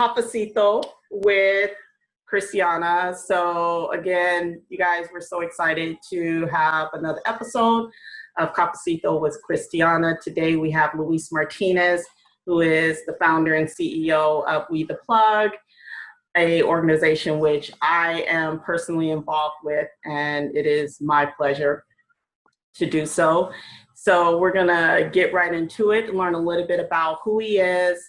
Cafecito with Christiana. So again, you guys, we're so excited to have another episode of Cafecito with Christiana. Today we have Luis Martinez, who is the founder and CEO of We Tha Plug, a organization which I am personally involved with, and it is my pleasure to do so. So we're gonna get right into it, learn a little bit about who he is,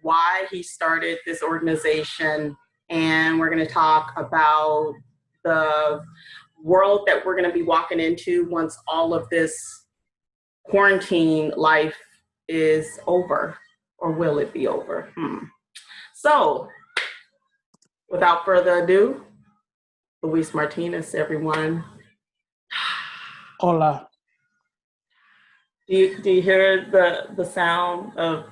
why he started this organization, and we're gonna talk about the world that we're gonna be walking into once all of this quarantine life is over, or will it be over? So, without further ado, Luis Martinez, everyone. Hola. Do you hear the sound of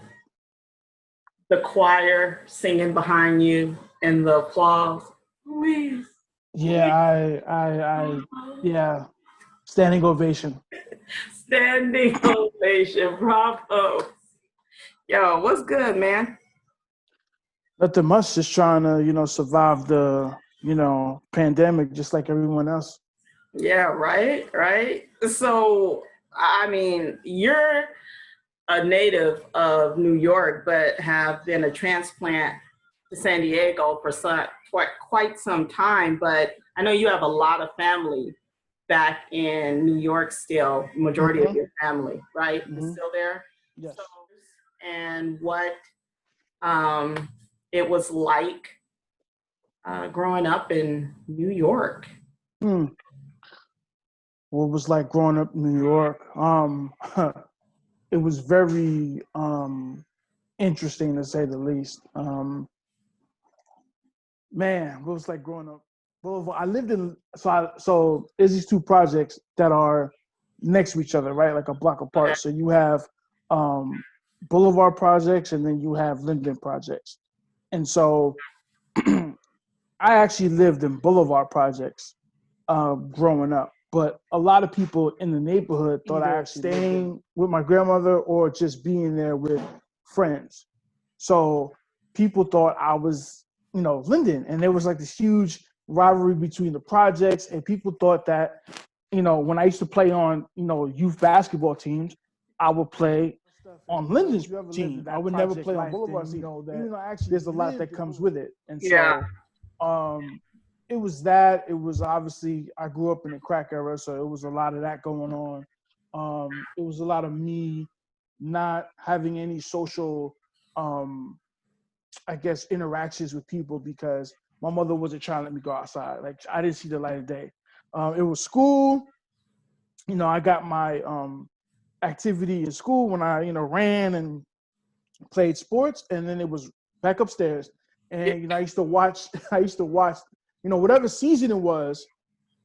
the choir singing behind you and the applause? Luis. Yeah, yeah. Standing ovation. Standing ovation, bravo. Yo, what's good, man? Nothing much, just trying to, survive the, pandemic just like everyone else. Yeah, right. So, I mean, you're a native of New York, but have been a transplant to San Diego for quite some time. But I know you have a lot of family back in New York still, majority of your family, right? Is still there? Yes. So, and what it was like growing up in New York. What it was like growing up in New York? It was very interesting to say the least. Man, what was like growing up? Well, I lived in so there's these two projects that are next to each other, right? Like a block apart. Okay. So you have Boulevard projects, and then you have Linden projects. And so I actually lived in Boulevard projects growing up, but a lot of people in the neighborhood thought I was staying with my grandmother or just being there with friends. So people thought I was, Linden, and there was like this huge rivalry between the projects, and people thought that, when I used to play on, youth basketball teams, I would play on Linden's team. I would never play on Boulevard's team. There's a lot that comes with it. And so it was that. It was obviously, I grew up in the crack era, so it was a lot of that going on. It was a lot of me not having any social, interactions with people because my mother wasn't trying to let me go outside. Like, I didn't see the light of day. It was school. I got my activity in school when I, ran and played sports, and then it was back upstairs. And I used to watch, whatever season it was,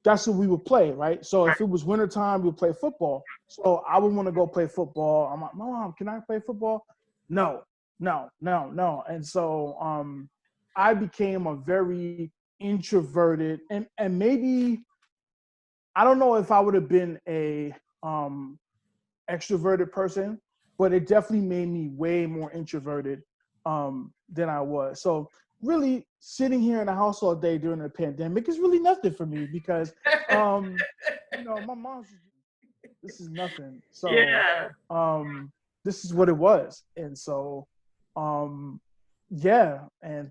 that's what we would play, right? So if it was wintertime, we would play football. So I would want to go play football. I'm like, Mom, can I play football? No. And so I became a very introverted, and maybe, I don't know if I would have been a extroverted person, but it definitely made me way more introverted than I was. So really, sitting here in the house all day during the pandemic is really nothing for me because, my mom's, this is nothing. So this is what it was. And so, and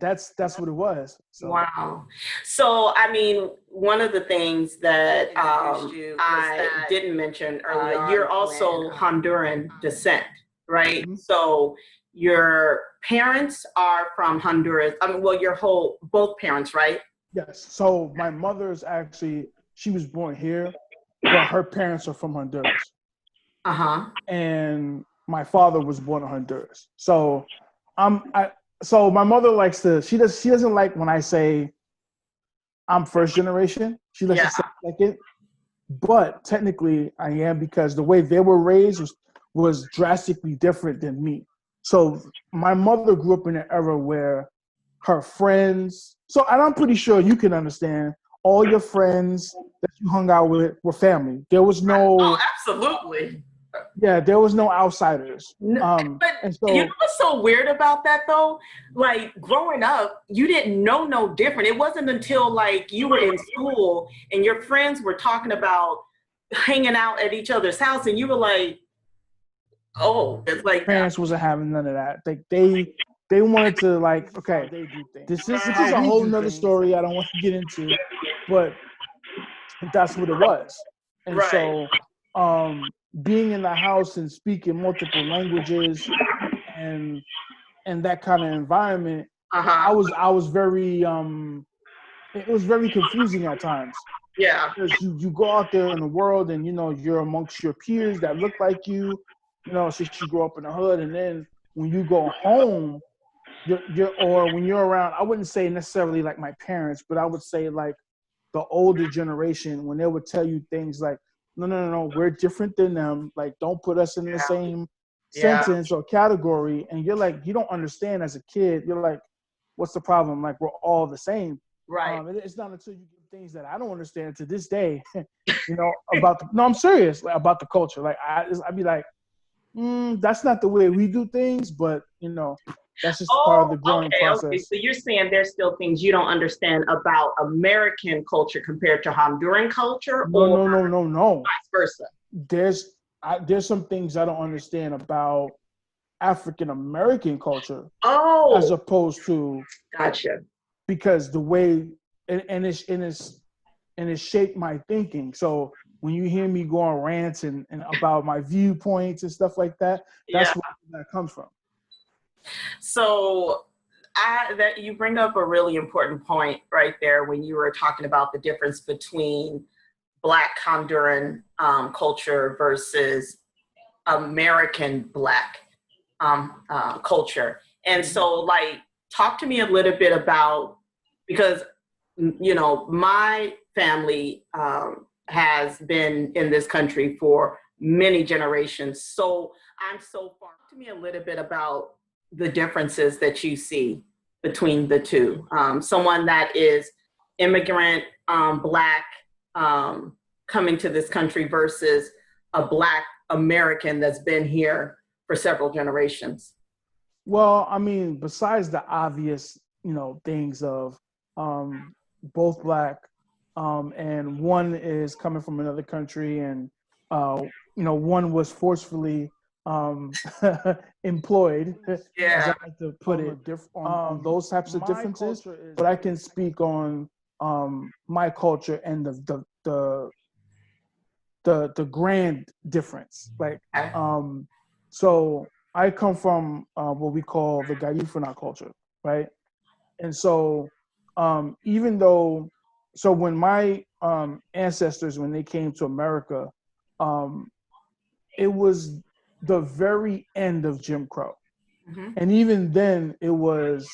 that's what it was. So. Wow. So, I mean, one of the things that I didn't mention earlier, you're also Honduran descent, right? Mm-hmm. So your parents are from Honduras. Both parents, right? Yes. So my mother's she was born here, but her parents are from Honduras. And my father was born in Honduras. So so my mother likes she doesn't like when I say I'm first generation. She likes to say second. But technically I am, because the way they were raised was drastically different than me. So my mother grew up in an era where her friends, and I'm pretty sure you can understand, all your friends that you hung out with were family. There was no... Oh, absolutely. Yeah, there was no outsiders. But And so, you know what's so weird about that though? Like growing up, you didn't know no different. It wasn't until like you were in school and your friends were talking about hanging out at each other's house and you were like, oh, it's like parents wasn't having none of that. Like they wanted to like, okay, this is a whole nother story I don't want to get into, but that's what it was. And right. so being in the house and speaking multiple languages and that kind of environment, Uh-huh. I was very it was very confusing at times. Yeah. Because you go out there in the world and you're amongst your peers that look like you, since you grow up in the hood, and then when you go home, you're or when you're around, I wouldn't say necessarily like my parents, but I would say like the older generation, when they would tell you things like, no, we're different than them. Like, don't put us in the same sentence or category. And you're like, you don't understand as a kid. You're like, what's the problem? Like, we're all the same. Right. It's not until you get things that I don't understand to this day, about no, I'm serious, like, about the culture. Like, I'd be like, that's not the way we do things, but that's just part of the growing process. Okay. So you're saying there's still things you don't understand about American culture compared to Honduran culture, or No. vice versa? There's some things I don't understand about African American culture. Oh, as opposed to gotcha. Because the way and it's shaped my thinking. So when you hear me go on rants and about my viewpoints and stuff like that, that's where that comes from. So that you bring up a really important point right there when you were talking about the difference between Black Honduran culture versus American Black culture. And so, like, talk to me a little bit about, because, my family has been in this country for many generations. So I'm so far. Talk to me a little bit about the differences that you see between the two. Someone that is immigrant, Black, coming to this country versus a Black American that's been here for several generations. Well, I mean, besides the obvious, things of both Black, and one is coming from another country, and one was forcefully employed, as I like to put it, on those types of differences. But I can speak on my culture and the grand difference. Like, so I come from what we call the Garifunas culture, right? And so even though, so when my ancestors, when they came to America, it was the very end of Jim Crow. Mm-hmm. And even then it was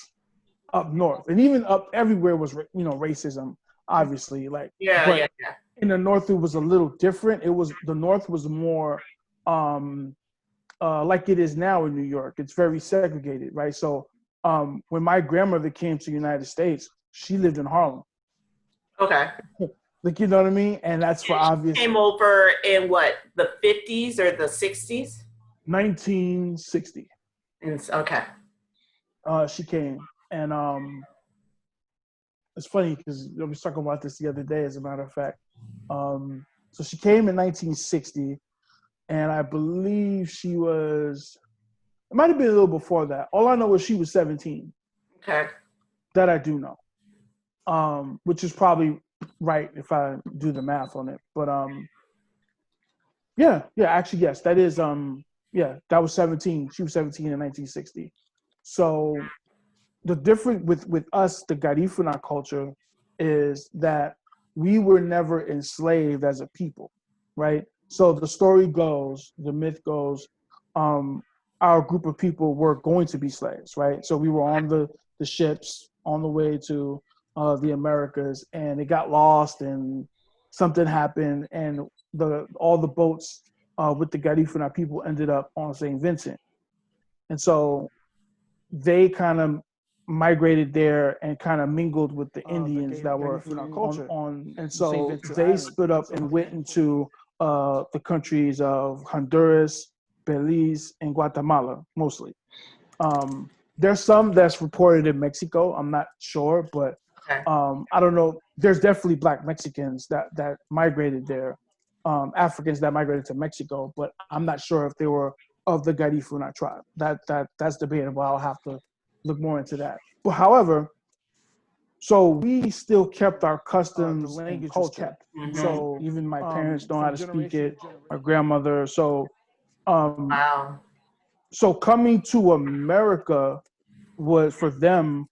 up north, and even up everywhere was, racism, obviously. Like, but in the North, it was a little different. The North was more like it is now in New York. It's very segregated, right? So when my grandmother came to the United States, she lived in Harlem. Okay. Like, you know what I mean? And that's for obvious. Came over in what, the 50s or the 60s? 1960. Okay. She came, and it's funny because I was talking about this the other day, as a matter of fact. So she came in 1960, and I believe she was, it might have been a little before that. All I know is she was 17. Okay. That I do know. Which is probably right if I do the math on it. But actually, yes, that is that was 17. She was 17 in 1960. So the difference with us, the Garifuna culture, is that we were never enslaved as a people, right? So the story goes, the myth goes, our group of people were going to be slaves, right? So we were on the ships on the way to the Americas, and it got lost, and something happened, and all the boats with the Garifuna people ended up on St. Vincent. And so they kind of migrated there and kind of mingled with the Indians that were on, and so they split up and went into the countries of Honduras, Belize, and Guatemala mostly. There's some that's reported in Mexico. I'm not sure, but Okay. I don't know. There's definitely Black Mexicans that migrated there, Africans that migrated to Mexico, but I'm not sure if they were of the Garifuna tribe. That's debatable. I'll have to look more into that. But however, so we still kept our customs, and culture. Mhm. So even my parents know how to speak it. My grandmother. So Wow. so coming to America was for them,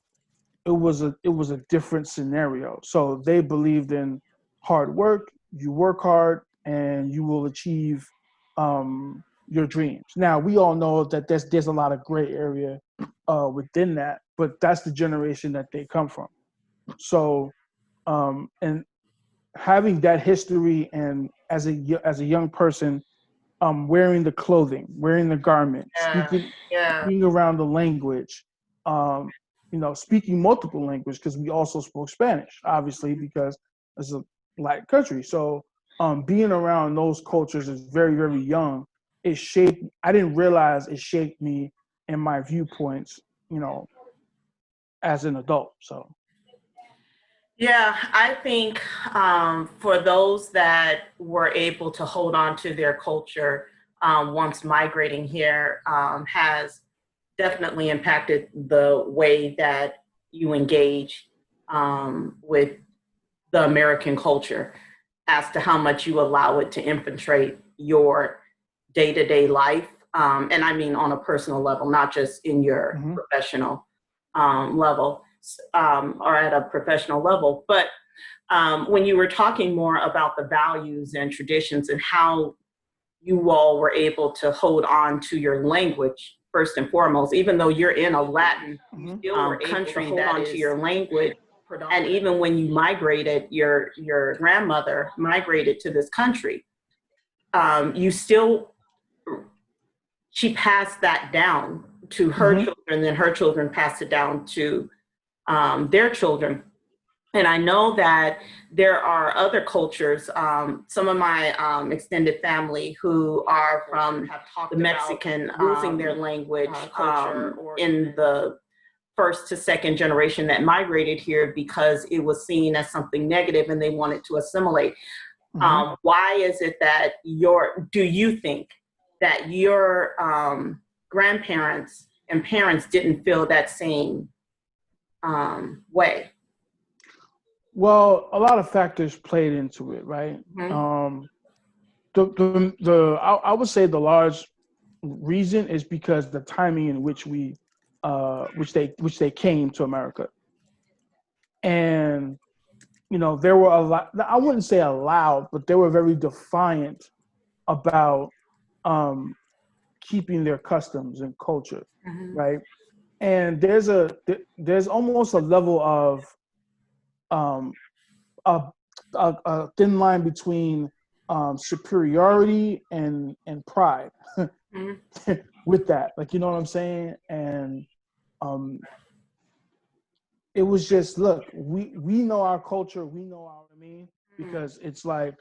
it was a different scenario. So they believed in hard work. You work hard and you will achieve your dreams. Now we all know that there's a lot of gray area within that, but that's the generation that they come from. So and having that history, and as a young person, wearing the clothing, wearing the garment, Yeah. Yeah. speaking around the language, speaking multiple languages, because we also spoke Spanish, obviously, because it's a Latin country. So being around those cultures is very, very young. It shaped. I didn't realize it shaped me and my viewpoints, as an adult. So. Yeah, I think for those that were able to hold on to their culture once migrating here has definitely impacted the way that you engage with the American culture as to how much you allow it to infiltrate your day-to-day life. And I mean on a personal level, not just in your professional level. Or at a professional level. But when you were talking more about the values and traditions and how you all were able to hold on to your language first and foremost, even though you're in a Latin country that is your language. And even when you migrated, your grandmother migrated to this country, she passed that down to her children, then her children passed it down to their children. And I know that there are other cultures, some of my extended family who are from the Mexican, losing their language in the first to second generation that migrated here because it was seen as something negative and they wanted to assimilate. Why is it that do you think that your grandparents and parents didn't feel that same way? Well, a lot of factors played into it, right? I would say the large reason is because the timing in which which they came to America, and there were a lot. I wouldn't say allowed, but they were very defiant about keeping their customs and culture, right? And there's almost a level of a thin line between superiority and pride with that, like, you know what I'm saying? And it was just, look, we know our culture, we know our, because it's like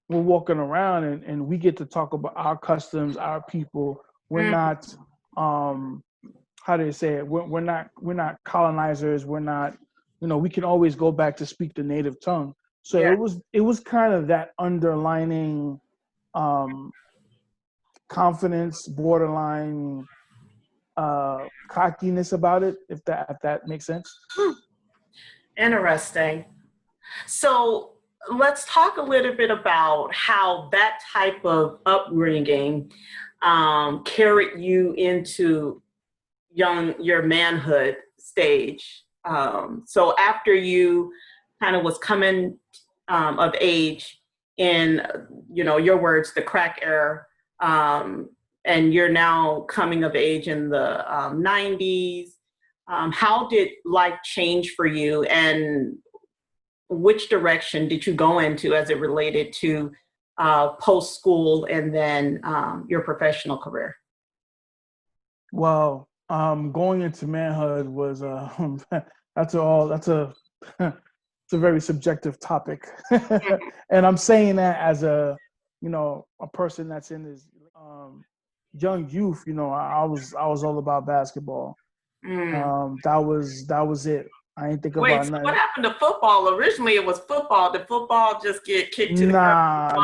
we're walking around and we get to talk about our customs, our people. We're not how do you say it? We're not colonizers. We're not, we can always go back to speak the native tongue. So it was kind of that underlining confidence, borderline cockiness about it, if that makes sense. Interesting. So let's talk a little bit about how that type of upbringing carried you into your manhood stage. So after you kind of was coming of age in, your words, the crack era, and you're now coming of age in the 90s, how did life change for you, and which direction did you go into as it related to post-school and then your professional career? Well, going into manhood was that's a it's a very subjective topic, and I'm saying that as a person that's in his young youth, I was all about basketball. That was it. I ain't think Wait, about so what nothing. happened to football? Originally, it was football. Did football just get kicked to the curb? It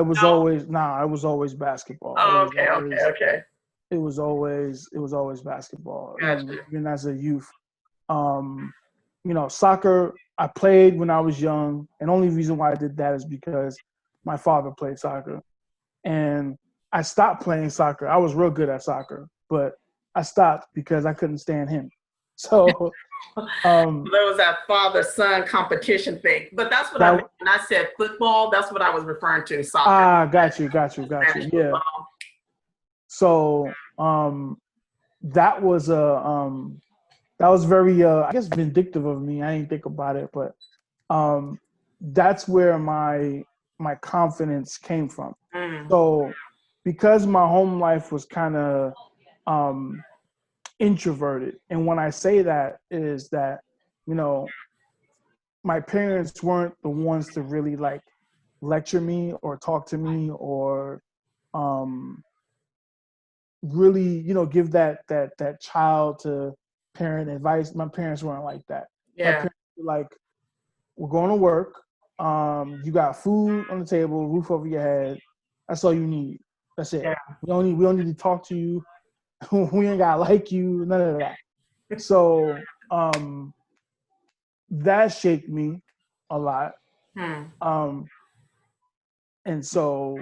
was No. always basketball. Oh, okay. It was always basketball. And Gotcha. even as a youth, soccer, I played when I was young. And only reason why I did that is because my father played soccer. And I stopped playing soccer. I was real good at soccer, but I stopped because I couldn't stand him. So There was that father-son competition thing, but that's what I meant when I said football. That's what I was referring to. Soccer. Got you. Yeah. So that was very I guess vindictive of me. I didn't think about it, but that's where my confidence came from. So because my home life was kind of introverted, and when I say that is that my parents weren't the ones to really like lecture me or talk to me or really give that child to parent advice. My parents weren't like that. My parents were like, we're going to work, you got food on the table, roof over your head, that's all you need, that's it. We don't need to talk to you. We ain't gotta like you, none of that. So that shaped me a lot. And so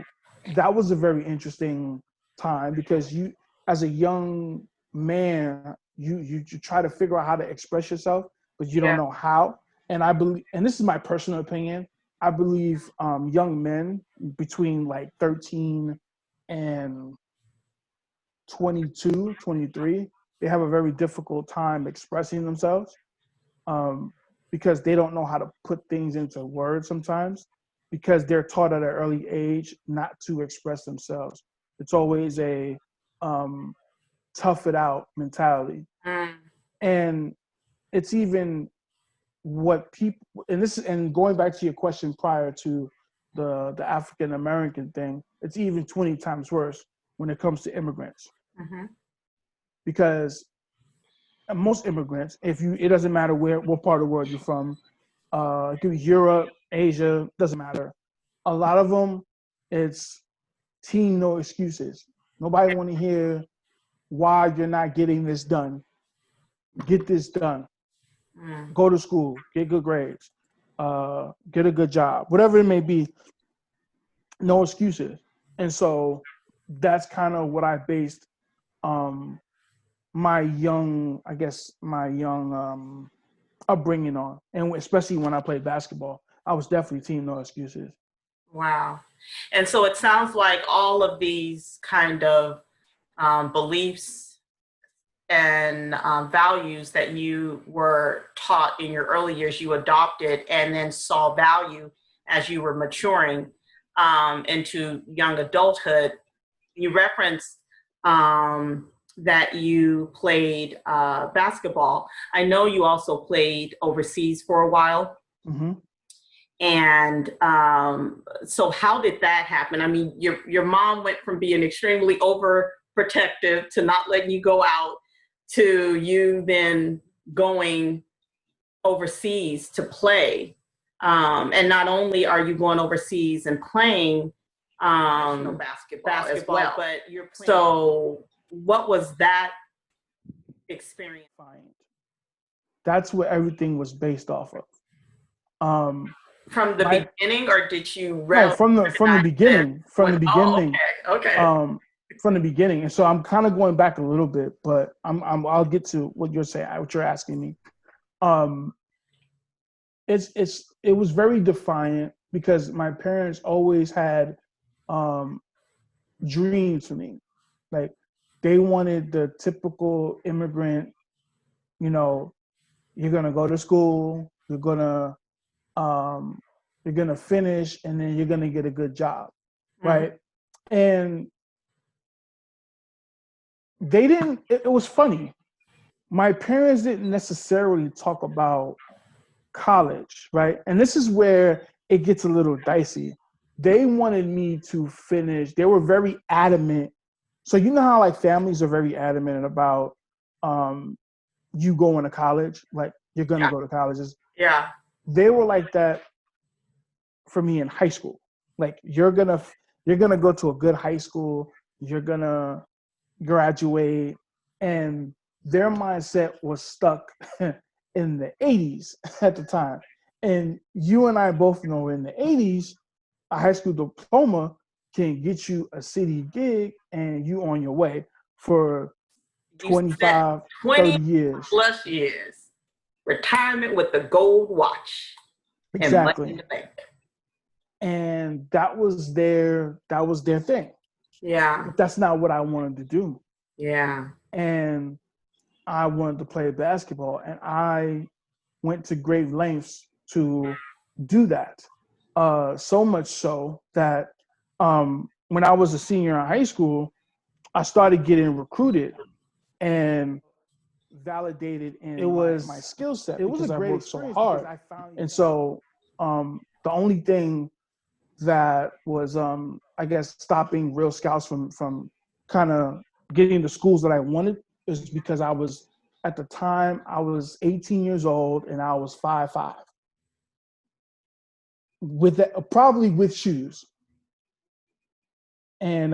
that was a very interesting time because you, as a young man, you try to figure out how to express yourself, but you don't know how. And I believe, and this is my personal opinion, I believe young men between like 13 and 22, 23, they have a very difficult time expressing themselves because they don't know how to put things into words sometimes because they're taught at an early age not to express themselves. It's always a tough it out mentality. And it's even what people, and going back to your question prior to the African American thing, it's even 20 times worse when it comes to immigrants. Because most immigrants, it doesn't matter what part of the world you're from, it could be Europe, Asia, doesn't matter. A lot of them, it's team no excuses. Nobody want to hear why you're not getting this done. Get this done. Go to school, get good grades, get a good job, whatever it may be. No excuses. And so that's kind of what I based my young upbringing on, and especially when I played basketball, I was definitely team no excuses. Wow. And so it sounds like all of these kind of beliefs and values that you were taught in your early years, you adopted and then saw value as you were maturing into young adulthood. You referenced that you played basketball. I know you also played overseas for a while. And so how did that happen? I mean, your mom went from being extremely overprotective to not letting you go out to you then going overseas to play. And not only are you going overseas and playing basketball as well, but you're playing. So what was that experience? That's what everything was based off of. From the beginning, or did you? No, from the beginning. From the beginning. Oh, okay. From the beginning, and so I'm kind of going back a little bit, but I'll get to what you're saying, what you're asking me. It was very defiant because my parents always had dreams for me. Like they wanted the typical immigrant, you're gonna go to school, you're gonna finish, and then you're gonna get a good job, right? And they didn't. It was funny. My parents didn't necessarily talk about college, right? And this is where it gets a little dicey. They wanted me to finish. They were very adamant So you know how like families are very adamant about you going to college, like you're gonna go to colleges. Yeah. They were like that for me in high school. Like you're gonna go to a good high school, you're gonna graduate, and their mindset was stuck in the 80s at the time. And you and I both know in the 80s, a high school diploma can get you a city gig and you on your way for You spent 25, 20 30 years. plus years. Retirement with the gold watch and money in Exactly. the bank. And that was their thing. Yeah. But that's not what I wanted to do. Yeah. And I wanted to play basketball, and I went to great lengths to do that. So much so that when I was a senior in high school, I started getting recruited and validated in my skill set because I worked so hard. And so the only thing that was, I guess, stopping real scouts from kind of getting the schools that I wanted is because at the time, I was 18 years old and I was 5'5", probably with shoes. And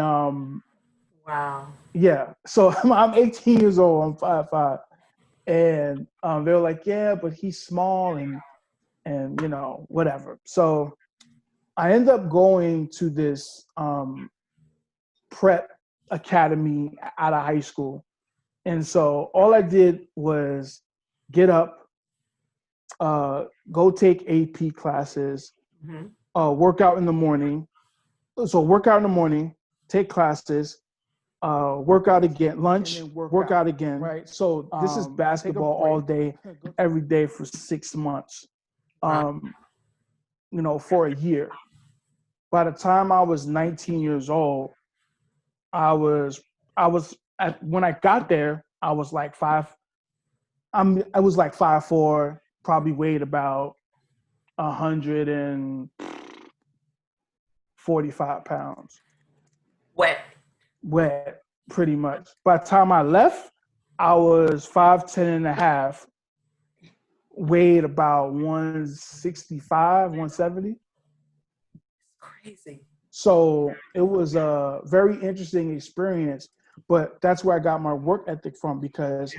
Wow. yeah, so I'm 18 years old, I'm 5'5", and they were like, yeah, but he's small and whatever. So I ended up going to this prep academy out of high school. And so all I did was get up, go take AP classes, work out in the morning. So work out in the morning, take classes, work out again, lunch, work out again. Right. So this is basketball all day, every day for 6 months, for a year. By the time I was 19 years old, when I got there, I was like I was like 5'4", probably weighed about 145 pounds. Wet, pretty much. By the time I left, I was 5'10" and a half, weighed about 165, 170. Crazy. So it was a very interesting experience, but that's where I got my work ethic from, because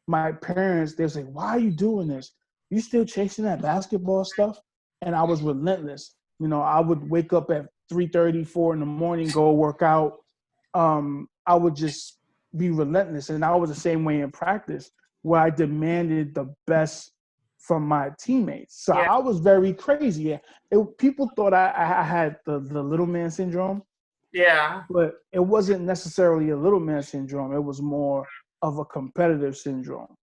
my parents, they say, why are you doing this? You still chasing that basketball stuff? And I was relentless. I would wake up at 3:30, 4 in the morning, go work out. I would just be relentless. And I was the same way in practice, where I demanded the best from my teammates. So I was very crazy. People thought I had the little man syndrome. Yeah. But it wasn't necessarily a little man syndrome. It was more of a competitive syndrome.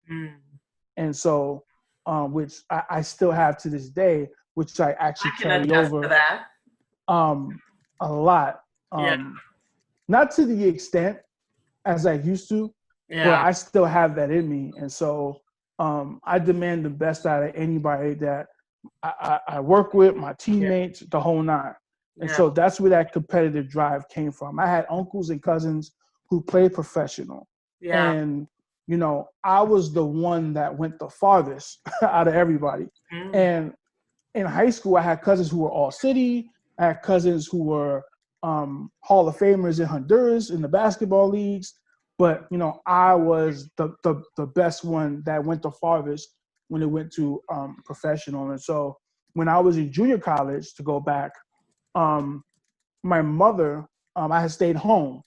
And so, which I still have to this day, which I actually carry over to that. A lot. Not to the extent as I used to, but I still have that in me. And so I demand the best out of anybody that I work with, my teammates, the whole nine. And so that's where that competitive drive came from. I had uncles and cousins who played professional. And, I was the one that went the farthest out of everybody. And in high school, I had cousins who were all city. I had cousins who were Hall of Famers in Honduras in the basketball leagues. But, I was the best one that went the farthest when it went to professional. And so when I was in junior college, to go back, my mother, I had stayed home,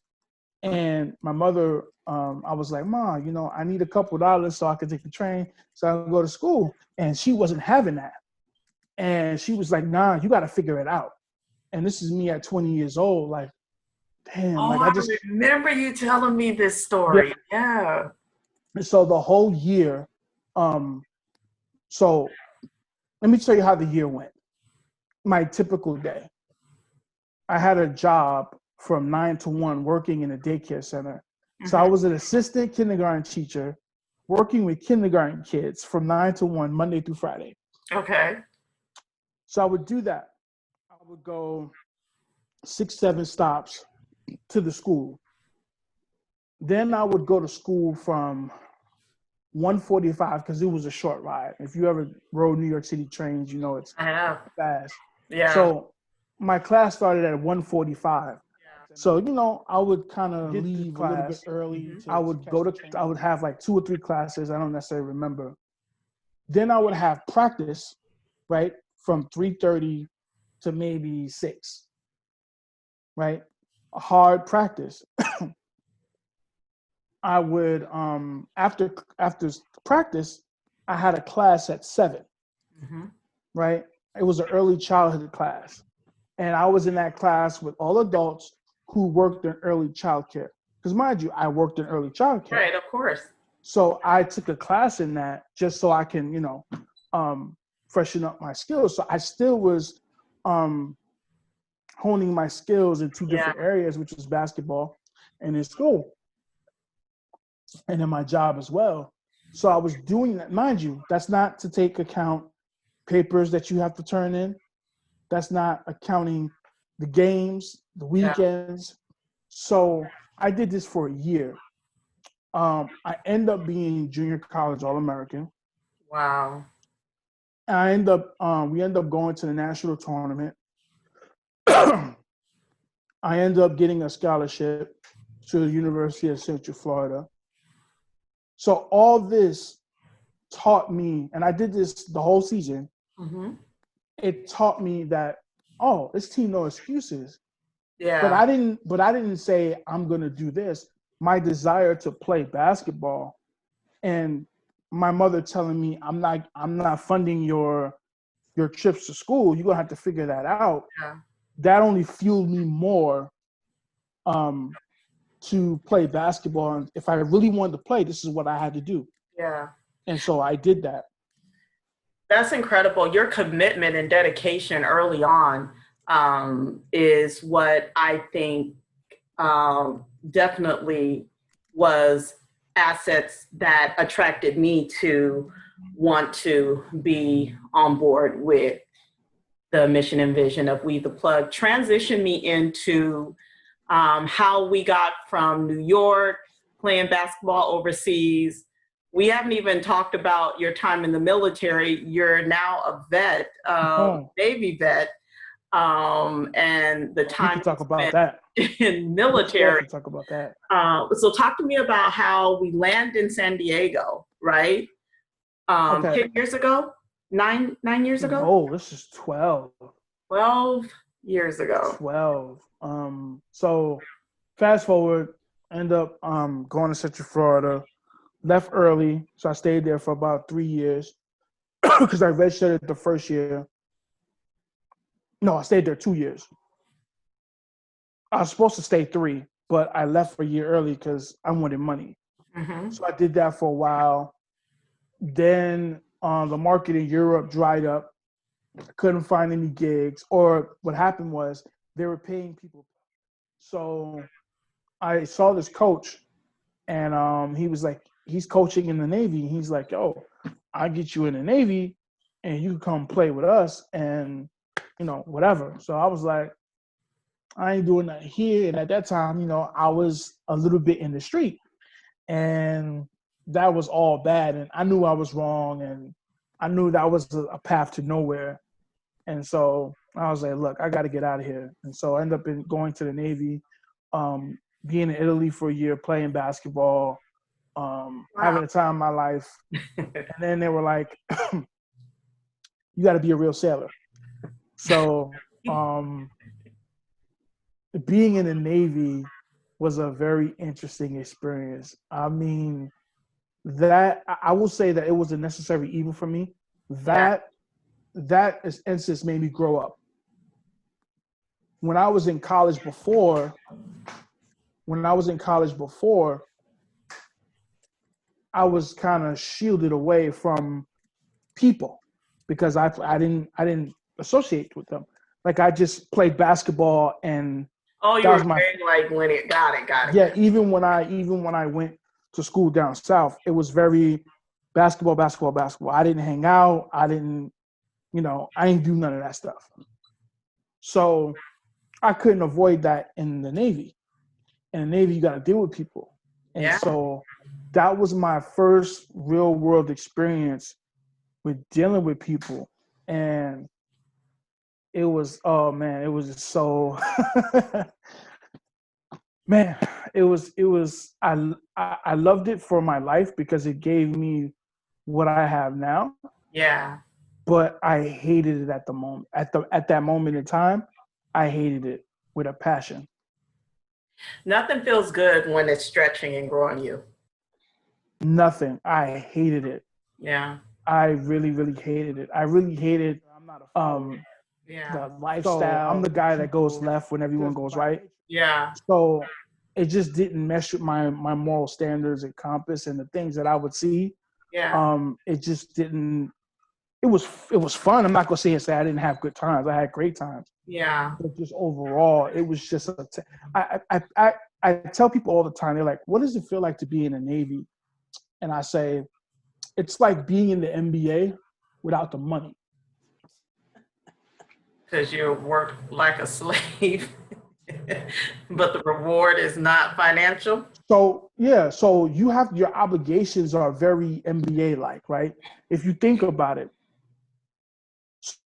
and my mother, I was like, Mom, I need a couple dollars so I can take the train so I can go to school. And she wasn't having that. And she was like, nah, you got to figure it out. And this is me at 20 years old, like, damn. I remember you telling me this story. Yeah. And so the whole year, so let me tell you how the year went. My typical day. I had a job from 9 to 1 working in a daycare center. So I was an assistant kindergarten teacher working with kindergarten kids from 9 to 1, Monday through Friday. Okay. So I would do that. I would go 6, 7 stops to the school. Then I would go to school from 1:45 because it was a short ride. If you ever rode New York City trains, you know it's I have. fast. Yeah. So my class started at 1:45. So, you know, I would kind of leave a little bit class early. I would go to, I would have like 2 or 3 classes. I don't necessarily remember. Then I would have practice, right, from 3:30 to maybe 6, right? A hard practice. I would, after practice, I had a class at 7, right? It was an early childhood class. And I was in that class with all adults who worked in early childcare. Because mind you, I worked in early childcare. Right, of course. So I took a class in that just so I can, you know, freshen up my skills. So I still was honing my skills in 2 different areas, which was basketball and in school and in my job as well. So I was doing that. Mind you, that's not to take account papers that you have to turn in. That's not accounting the games, the weekends. So I did this for a year. I end up being junior college All-American. Wow. I end up, we end up going to the national tournament. I end up getting a scholarship to the University of Central Florida. So all this taught me, and I did this the whole season. It taught me that, oh, this team no excuses. Yeah. But I didn't say I'm gonna do this. My desire to play basketball, and my mother telling me I'm not funding your trips to school. You're gonna have to figure that out. Yeah. That only fueled me more to play basketball. And if I really wanted to play, this is what I had to do. Yeah. And so I did that. That's incredible. Your commitment and dedication early on is what I think definitely was assets that attracted me to want to be on board with the mission and vision of We Tha Plug. Transition me into how we got from New York, playing basketball overseas. We haven't even talked about your time in the military. You're now a vet, Navy vet, and the time we can talk about that in military. Talk about that. So talk to me about how we landed in San Diego, right? 10 years ago, nine years ago? Oh, this is 12. 12 years ago. 12. So fast forward, end up going to Central Florida. Left early, so I stayed there for about 3 years because I redshirted the first year. No, I stayed there 2 years. I was supposed to stay 3, but I left for a year early because I wanted money. So I did that for a while. Then the market in Europe dried up. I couldn't find any gigs, or what happened was they were paying people. So I saw this coach, and he was like, he's coaching in the Navy. He's like, yo, I'll get you in the Navy and you can come play with us and, you know, whatever. So I was like, I ain't doing that here. And at that time, you know, I was a little bit in the street and that was all bad. And I knew I was wrong and I knew that was a path to nowhere. And so I was like, look, I got to get out of here. And so I ended up going to the Navy, being in Italy for a year, playing basketball, having the time of my life. And then they were like, you got to be a real sailor. So being in the Navy was a very interesting experience. I mean, that I will say that it was a necessary evil for me. That instance made me grow up. When I was in college before, I was kind of shielded away from people because I didn't associate with them. Like I just played basketball and you were very like linear. Got it. Yeah, even when I went to school down south, it was very basketball. I didn't hang out. I didn't do none of that stuff. So I couldn't avoid that in the Navy. In the Navy, you got to deal with people. And so that was my first real world experience with dealing with people. And it was, oh man, it was just so, man, I loved it for my life because it gave me what I have now. Yeah. But I hated it at the moment. At that moment in time, I hated it with a passion. Nothing feels good when it's stretching and growing you. Nothing. I hated it. Yeah. I really, really hated it. I really hated the lifestyle. So I'm the guy that goes left when everyone goes right. Yeah. So it just didn't mesh with my moral standards and compass and the things that I would see. Yeah. It just didn't. It was fun. I'm not gonna say I didn't have good times. I had great times. Yeah. But just overall, it was just I tell people all the time. They're like, "What does it feel like to be in the Navy?" And I say, "It's like being in the NBA without the money." Because you work like a slave, but the reward is not financial. So yeah, so your obligations are very NBA like, right? If you think about it.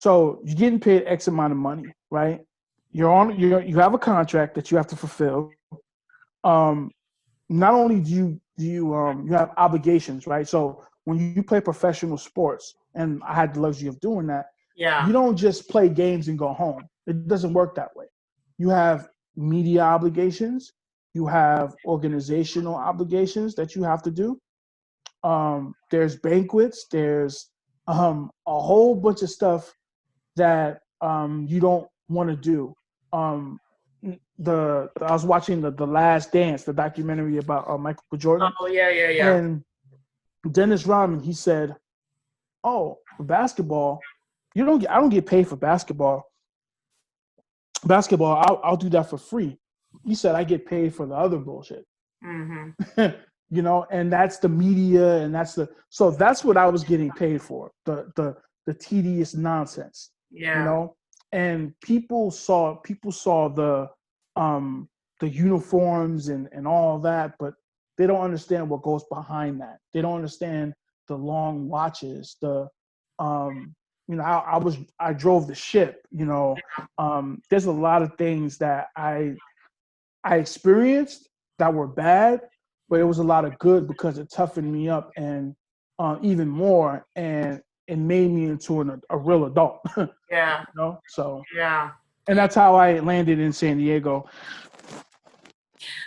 So you're getting paid X amount of money, right? You have a contract that you have to fulfill. Not only do you have obligations, right? So when you play professional sports, and I had the luxury of doing that, Yeah. you don't just play games and go home. It doesn't work that way. You have media obligations, you have organizational obligations that you have to do. There's banquets, there's a whole bunch of stuff that you don't want to do. I was watching the Last Dance, the documentary about Michael Jordan. Oh yeah. And Dennis Rodman, he said, "Oh, for basketball, I don't get paid for basketball. I'll do that for free." He said, "I get paid for the other bullshit." Mm-hmm. And that's the media, and so that's what I was getting paid for, the tedious nonsense. Yeah. And people saw the uniforms and all that, but they don't understand what goes behind that. They don't understand the long watches, I drove the ship. There's a lot of things that I experienced that were bad, but it was a lot of good because it toughened me up and even more, and it made me into a real adult. Yeah. So Yeah. and that's how I landed in San Diego.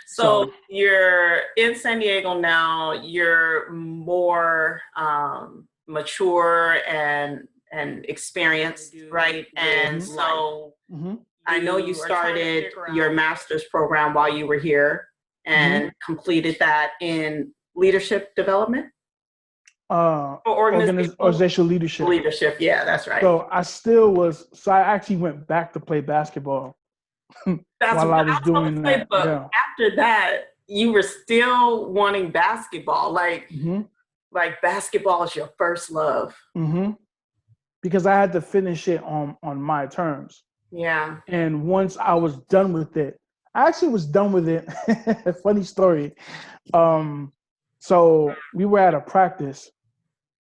So you're in San Diego now. You're more mature and experienced, right? And so I know you started your master's program while you were here and completed that in leadership development. Organizational leadership. Leadership, yeah, that's right. So I actually went back to play basketball while I was doing that. But after that, you were still wanting basketball. Like basketball is your first love. Because I had to finish it on my terms. Yeah. And once I was done with it, I actually was done with it. Funny story. So we were at a practice,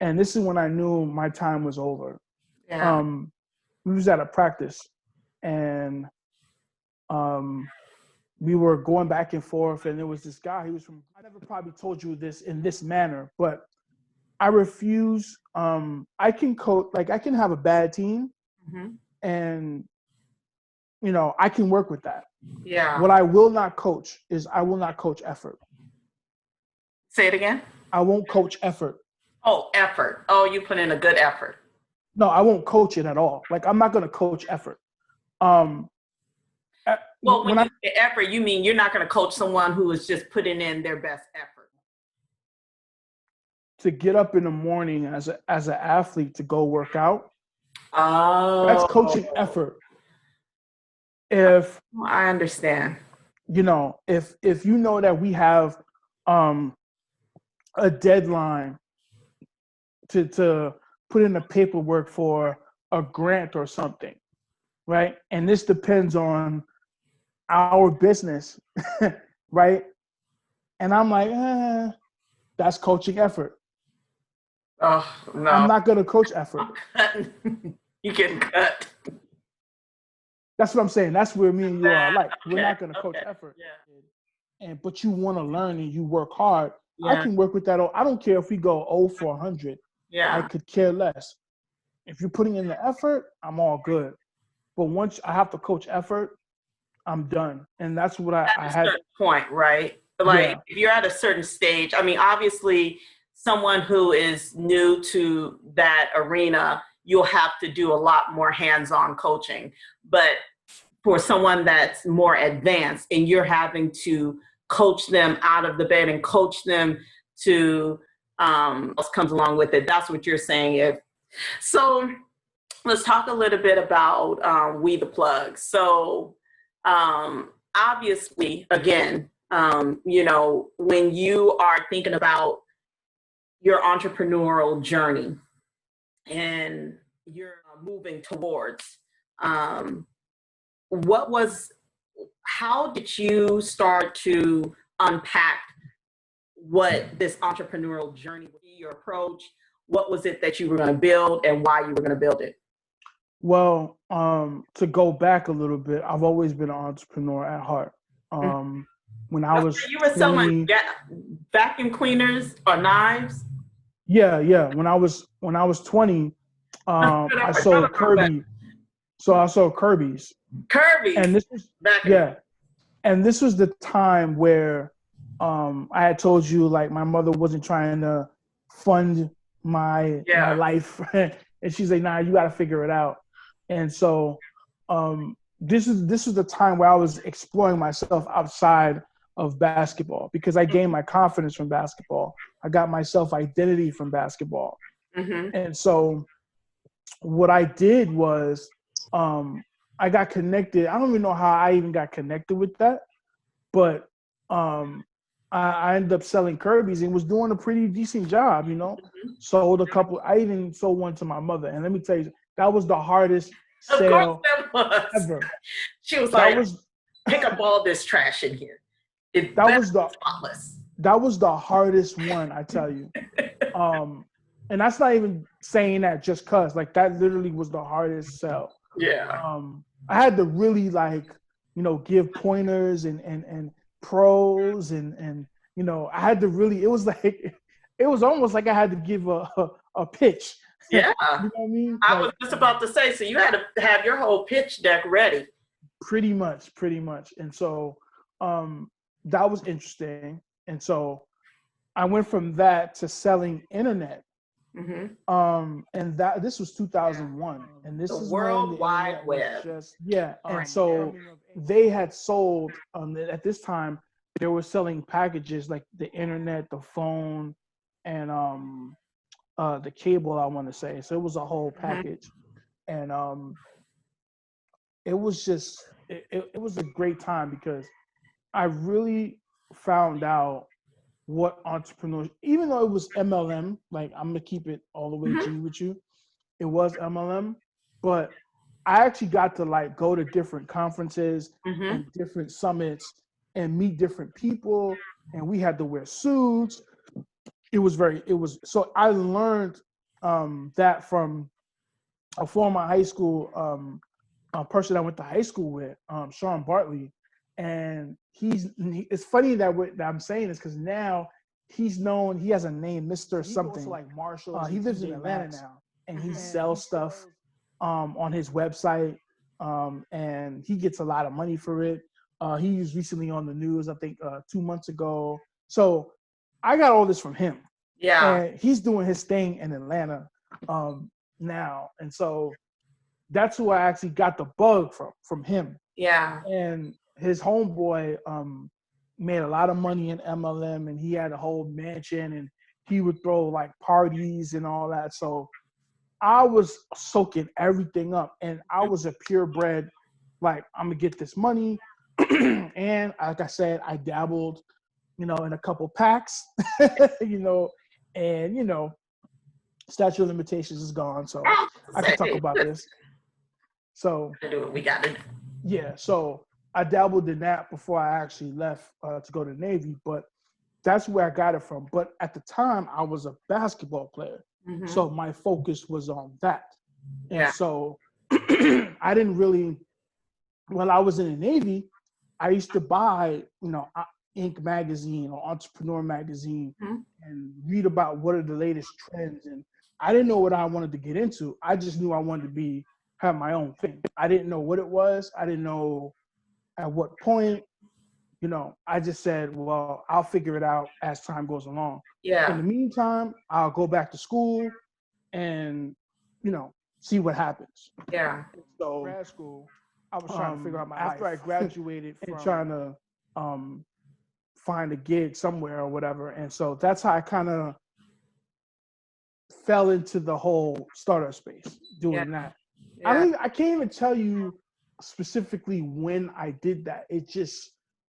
and this is when I knew my time was over. Yeah. We was at a practice, and we were going back and forth, and there was this guy. He was from. I never probably told you this in this manner, but I refuse. I can coach. Like I can have a bad team, and I can work with that. Yeah. What I will not coach is I will not coach effort. Say it again. I won't coach effort. Oh, effort. Oh, you put in a good effort. No, I won't coach it at all. Like I'm not going to coach effort. Well, when you say effort, you mean you're not going to coach someone who is just putting in their best effort. To get up in the morning as an athlete to go work out. Oh. That's coaching effort. If I understand. If you know that we have a deadline to put in the paperwork for a grant or something, right? And this depends on our business, right? And I'm like, that's coaching effort. Oh, no. I'm not going to coach effort. You getting cut. That's what I'm saying. That's where me and you are like. We're Okay, not going to coach okay, effort. yeah. But you want to learn and you work hard. I Yeah, can work with that. I don't care if we go 0 for 100. yeah. I could care less. If you're putting in the effort, I'm all good. But once I have to coach effort, I'm done. And that's what I At a had. certain point, right? Like, Yeah. if you're at a certain stage, I mean, obviously, someone who is new to that arena, you'll have to do a lot more hands-on coaching. But for someone that's more advanced and you're having to coach them out of the bed and coach them to else comes along with it, that's what you're saying. So let's talk a little bit about We Tha Plug. So obviously, again, when you are thinking about your entrepreneurial journey and you're moving towards, how did you start to unpack what this entrepreneurial journey would be, your approach? What was it that you were going to build and why you were going to build it? Well, to go back a little bit, I've always been an entrepreneur at heart. When I was you were 20, selling vacuum cleaners or knives. yeah. When I was 20, I sold Kirby. So I sold Kirby's. And this was and this was the time where I had told you like my mother wasn't trying to fund my life, and she's like, "Nah, you got to figure it out." And so this was the time where I was exploring myself outside of basketball because I gained my confidence from basketball. I got my self-identity from basketball. Mm-hmm. And so what I did was I got connected. I don't even know how I even got connected with that, but I ended up selling Kirby's and was doing a pretty decent job, Mm-hmm. Sold a couple. I even sold one to my mother. And let me tell you, that was the hardest Of sale course that was. ever. She was like, pick up all this trash in here. That was spotless. That was the hardest one, I tell you. And that's not even saying that just cause like that literally was the hardest sell. Yeah. I had to really give pointers and pros and I had to really, it was almost like I had to give a pitch. Yeah. You know what I mean? I was just about to say, so you had to have your whole pitch deck ready. Pretty much. And so that was interesting. And so I went from that to selling internet. Mm-hmm. And this was 2001, and this is World when the Wide Web was and so they had sold at this time they were selling packages like the internet, the phone, and the cable, I want to say. So it was a whole package. And it was just it was a great time because I really found out what entrepreneurs, even though it was MLM, like I'm gonna keep it all the way G with you, it was MLM, but I actually got to like go to different conferences and different summits and meet different people, and we had to wear suits. So I learned that from a former high school a person I went to high school with, Sean Bartley, and it's funny that I'm saying this because now he's known. He has a name, Mr. Something. Like Marshall. He lives in Atlanta now, and he sells stuff on his website, and he gets a lot of money for it. He was recently on the news, I think 2 months ago. So I got all this from him. Yeah, and he's doing his thing in Atlanta now, and so that's who I actually got the bug from him. Yeah. And his homeboy made a lot of money in MLM, and he had a whole mansion, and he would throw like parties and all that. So I was soaking everything up, and I was a purebred, like, I'm gonna get this money. And like I said, I dabbled, in a couple packs, and statute of limitations is gone, so I can talk about this. So do what we got to do. Yeah, so I dabbled in that before I actually left to go to the Navy. But that's where I got it from. But at the time, I was a basketball player. Mm-hmm. So my focus was on that. And Yeah. so I didn't really, while I was in the Navy, I used to buy, Inc. magazine or Entrepreneur magazine Mm-hmm. and read about what are the latest trends. And I didn't know what I wanted to get into. I just knew I wanted to have my own thing. I didn't know what it was. I didn't know at what point. I just said, well, I'll figure it out as time goes along. Yeah. In the meantime, I'll go back to school and, see what happens. Yeah. So Grad school, I was trying to figure out my life. After I graduated and from trying to find a gig somewhere or whatever. And so that's how I kind of fell into the whole startup space doing that. Yeah. I can't even tell you specifically when I did that.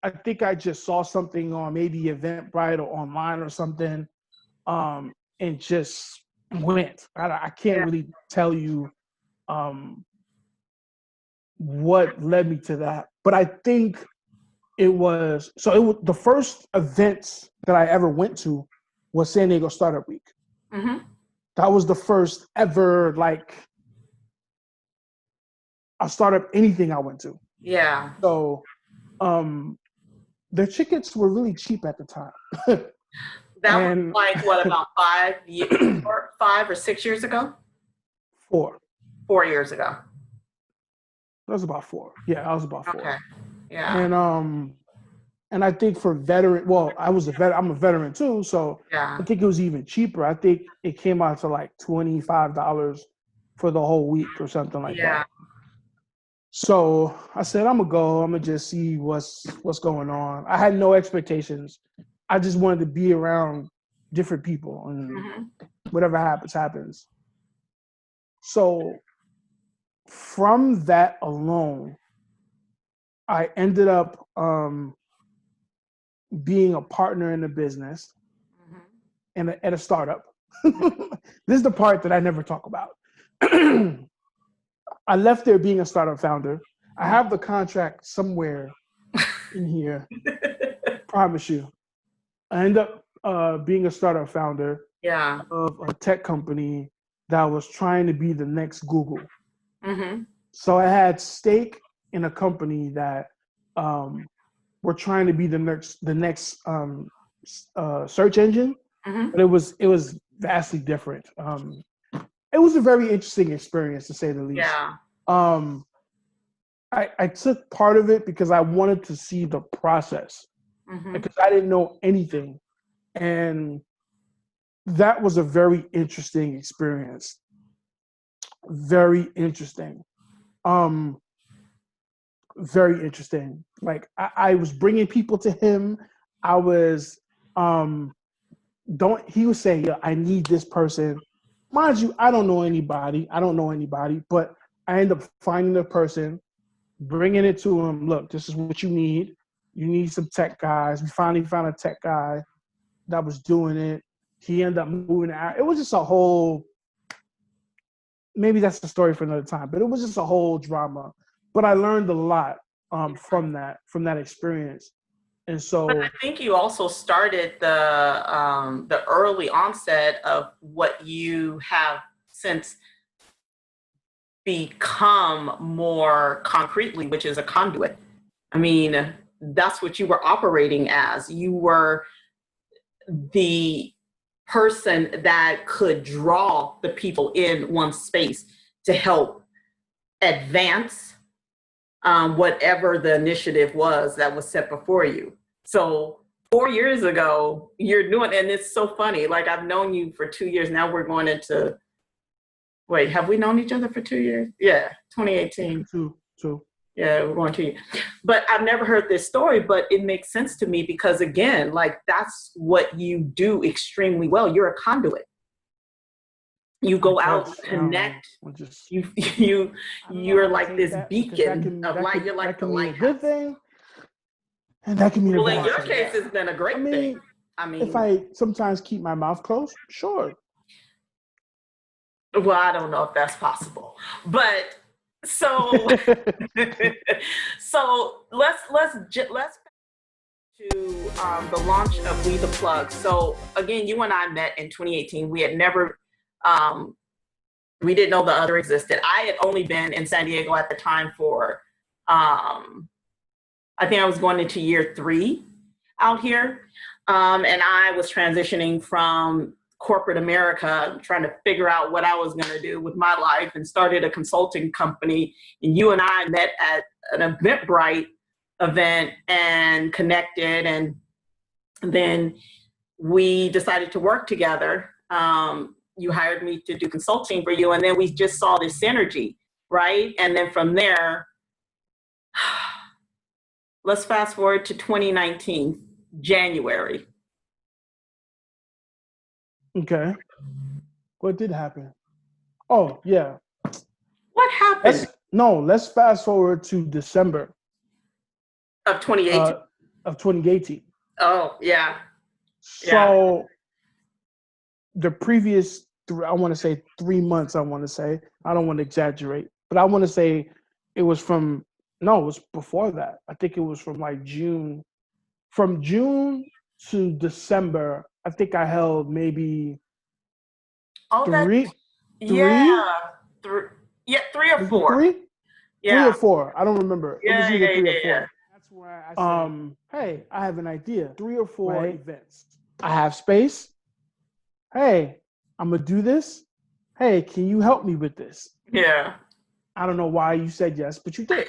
I think I just saw something on maybe Eventbrite or online or something, and just went. I can't really tell you what led me to that, but I think it was the first events that I ever went to was San Diego Startup Week. Mm-hmm. That was the first ever a startup anything I went to. Yeah. So the tickets were really cheap at the time. That was like what, about 5 or 6 years ago? 4. 4 years ago. That was about 4. Yeah, I was about 4. Okay. Yeah. And I think for veteran, well, I'm a veteran too, so Yeah. I think it was even cheaper. I think it came out to like $25 for the whole week or something like that. So I said, I'm gonna just see what's going on. I had no expectations. I just wanted to be around different people, and whatever happens. So from that alone, I ended up being a partner in a business and at a startup. This is the part that I never talk about. I left there being a startup founder. I have the contract somewhere in here. Promise you. I ended up being a startup founder of a tech company that was trying to be the next Google. Mm-hmm. So I had stake in a company that were trying to be the next search engine, but it was vastly different. It was a very interesting experience, to say the least. Yeah. I took part of it because I wanted to see the process, because I didn't know anything, and that was a very interesting experience. Very interesting. Very interesting. Like I was bringing people to him. I was he was saying, yeah, I need this person. Mind you, I don't know anybody, but I end up finding the person, bringing it to him. Look, this is what you need. You need some tech guys. We finally found a tech guy that was doing it. He ended up moving out. It was just a whole, maybe that's the story for another time, but it was just a whole drama. But I learned a lot from that experience. And so, but I think you also started the early onset of what you have since become more concretely, which is a conduit. I mean, that's what you were operating as. You were the person that could draw the people in one space to help advance whatever the initiative was that was set before you. So 4 years ago, you're doing, and it's so funny. Like, I've known you for 2 years. Now we're going into, wait, have we known each other for 2 years? Yeah, 2018. Two. Yeah, we're going 2 years. But I've never heard this story, but it makes sense to me because, again, like, that's what you do extremely well. You're a conduit. You go out, connect. You're like this beacon of light. You're like the lighthouse. Good thing, and that can mean a bad thing. Well, in your case, it's been a great thing. I mean, if I sometimes keep my mouth closed, sure. Well, I don't know if that's possible, but so so let's to the launch of We Tha Plug. So again, you and I met in 2018. We had never, we didn't know the other existed. I had only been in San Diego at the time for, I think I was going into year 3 out here. And I was transitioning from corporate America, trying to figure out what I was going to do with my life, and started a consulting company. And you and I met at an Eventbrite event and connected, and then we decided to work together. You hired me to do consulting for you, and then we just saw this synergy, right? And then from there, let's fast forward to 2019, January. Okay. What did happen? Oh, yeah. What happened? Let's fast forward to December Of 2018? Of 2018. Oh, yeah. So the previous, I want to say 3 months, I want to say. I don't want to exaggerate, but I want to say it was before that. I think it was from like June. From June to December, I think I held maybe three. Yeah. 3 or 4. 3? Yeah. 3 or 4. I don't remember. It was either 3 or 4. Yeah. That's where I said, hey, I have an idea. 3 or 4 events. I have space. Hey, I'm going to do this. Hey, can you help me with this? Yeah. I don't know why you said yes, but you did.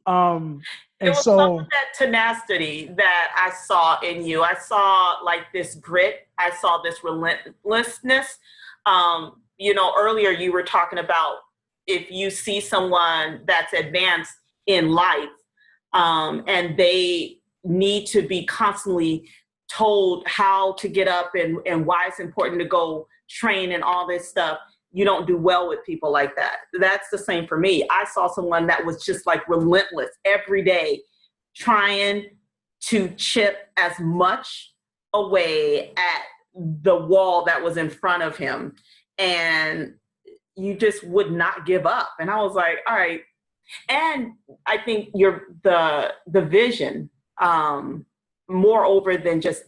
It was some of that tenacity that I saw in you. I saw like this grit. I saw this relentlessness. Earlier you were talking about if you see someone that's advanced in life, and they need to be constantly told how to get up and why it's important to go train and all this stuff, you don't do well with people like that. That's the same for me. I saw someone that was just like relentless every day, trying to chip as much away at the wall that was in front of him. And you just would not give up. And I was like, all right. And I think the vision, moreover than just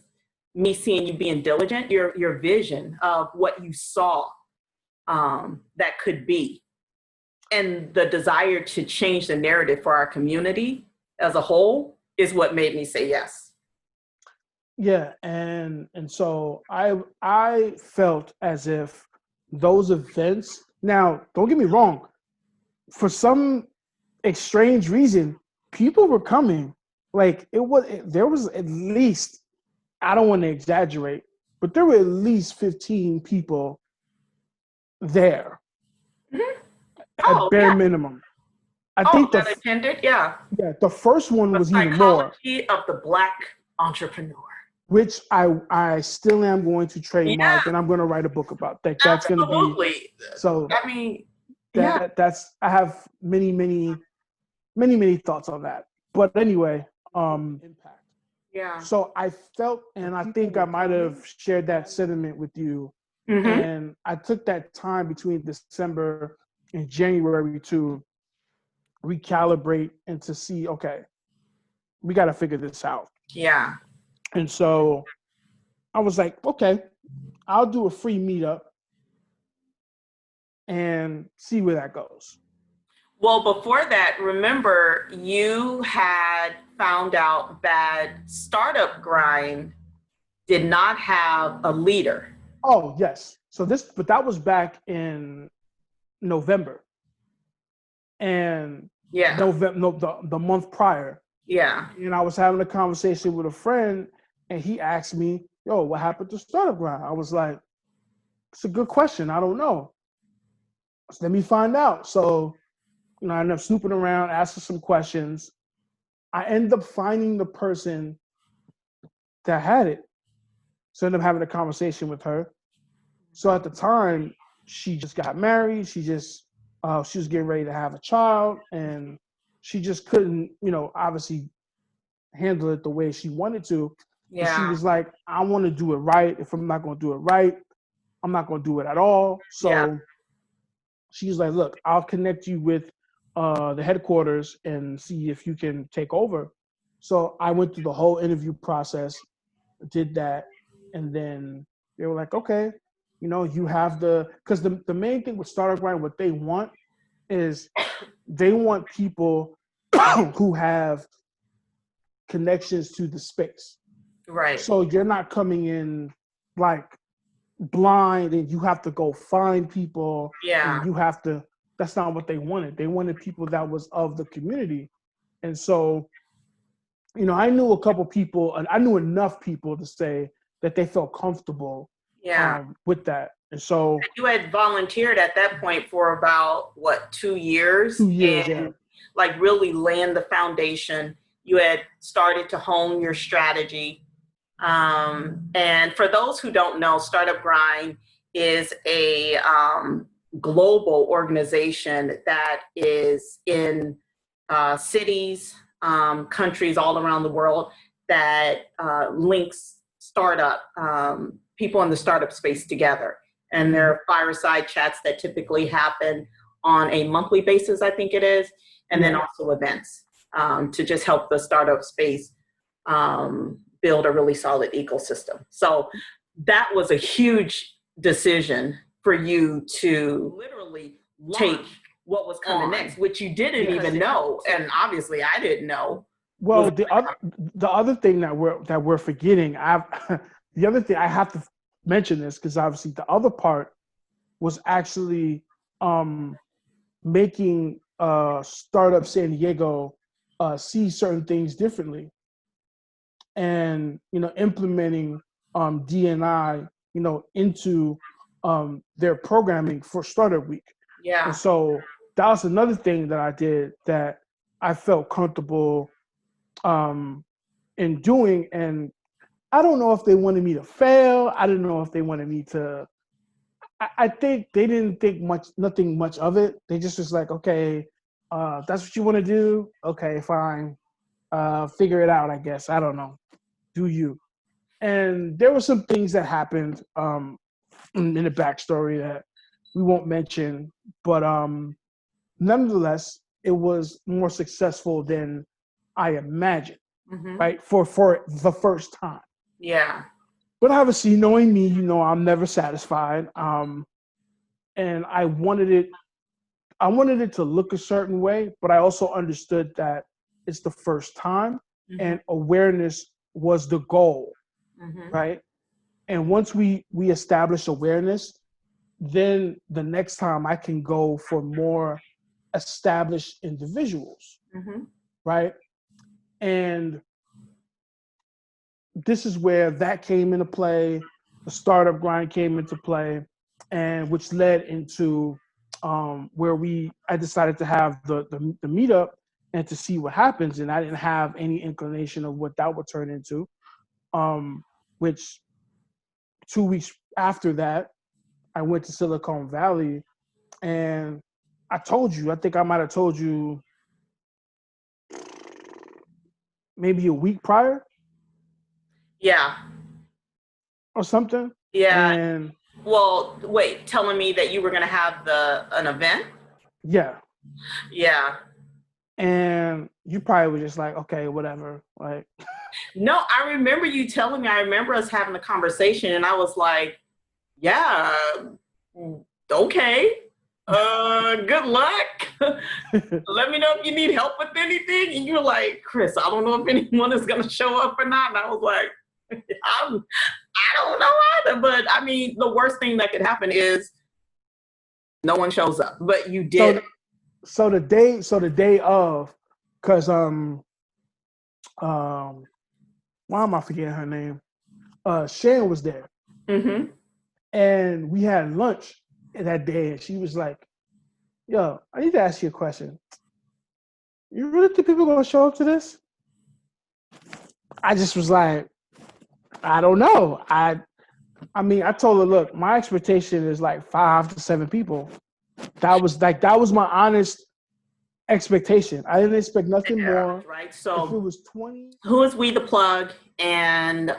me seeing you being diligent, your vision of what you saw that could be, and the desire to change the narrative for our community as a whole is what made me say yes. Yeah, and so I felt as if those events. Now, don't get me wrong. For some strange reason, people were coming. Like there was at least, I don't want to exaggerate, but there were at least 15 people there. Mm-hmm. At bare minimum. I think that attended, yeah. Yeah, the first one was even more. Psychology of the Black entrepreneur, which I still am going to trademark, and I'm going to write a book about that. That's going to be so. I mean, that's I have many thoughts on that. But anyway, impact. Yeah. So I felt, and I think I might have shared that sentiment with you. Mm-hmm. And I took that time between December and January to recalibrate and to see, okay, we got to figure this out. Yeah. And so I was like, okay, I'll do a free meetup and see where that goes. Well, before that, remember, you had found out that Startup Grind did not have a leader. Oh, yes. But that was back in November. And the month prior. Yeah. And I was having a conversation with a friend, and he asked me, yo, what happened to Startup Grind? I was like, it's a good question. I don't know. So let me find out. So, I ended up snooping around, asking some questions. I ended up finding the person that had it. So I ended up having a conversation with her. So at the time, she just got married. She was getting ready to have a child, and she just couldn't, obviously handle it the way she wanted to. Yeah. And she was like, I want to do it right. If I'm not going to do it right, I'm not going to do it at all. So she was like, look, I'll connect you with the headquarters and see if you can take over. So I went through the whole interview process, did that, and then they were like, okay, you have because the main thing with Startup Grind, what they want is they want people who have connections to the space. Right. So you're not coming in like blind and you have to go find people. Yeah. And that's not what they wanted. They wanted people that was of the community. And so, I knew a couple people, and I knew enough people to say that they felt comfortable with that. And so you had volunteered at that point for about 2 years? 2 years, and like really laying the foundation. You had started to hone your strategy. And for those who don't know, Startup Grind is a global organization that is in cities, countries all around the world that links people in the startup space together. And there are fireside chats that typically happen on a monthly basis, I think it is, and then also events to just help the startup space build a really solid ecosystem. So that was a huge decision for you to literally take what was coming next, which you didn't even know, and obviously I didn't know. Well, the other thing that we're forgetting, the other thing I have to mention this because obviously the other part was actually making Startup San Diego see certain things differently, and implementing D&I into their programming for Startup Week. Yeah. And so that was another thing that I did that I felt comfortable in doing. And I don't know if they wanted me to fail. I didn't know if they wanted me to. I think they didn't think nothing much of it. They just was like, okay, that's what you want to do. Okay, fine. Figure it out, I guess. I don't know. Do you? And there were some things that happened in the backstory that we won't mention, but nonetheless, it was more successful than I imagined, right? For the first time. Yeah. But obviously, knowing me, I'm never satisfied. And I wanted it to look a certain way, but I also understood that it's the first time, and awareness was the goal, right? And once we establish awareness, then the next time I can go for more established individuals, right? And this is where that came into play, the Startup Grind came into play, and which led into where I decided to have the meetup and to see what happens. And I didn't have any inclination of what that would turn into, which 2 weeks after that, I went to Silicon Valley, and I think I might have told you maybe a week prior. Yeah. Or something. Yeah. And well, wait, telling me that you were going to have an event? Yeah. Yeah. And you probably were just like, okay, whatever. Like, no, I remember you telling me, I remember us having a conversation, and I was like, yeah, okay. Good luck. Let me know if you need help with anything. And you're like, Chris, I don't know if anyone is going to show up or not. And I was like, I don't know either. But I mean, the worst thing that could happen is no one shows up. But you did. So the day of, because why am I forgetting her name? Shan was there. And we had lunch that day, and she was like, yo, I need to ask you a question. You really think people are going to show up to this? I just was like, I don't know. I mean, I told her, look, my expectation is like 5 to 7 people. That was my honest expectation. I didn't expect nothing more. Right. So if it was 20. Who is We Tha Plug, and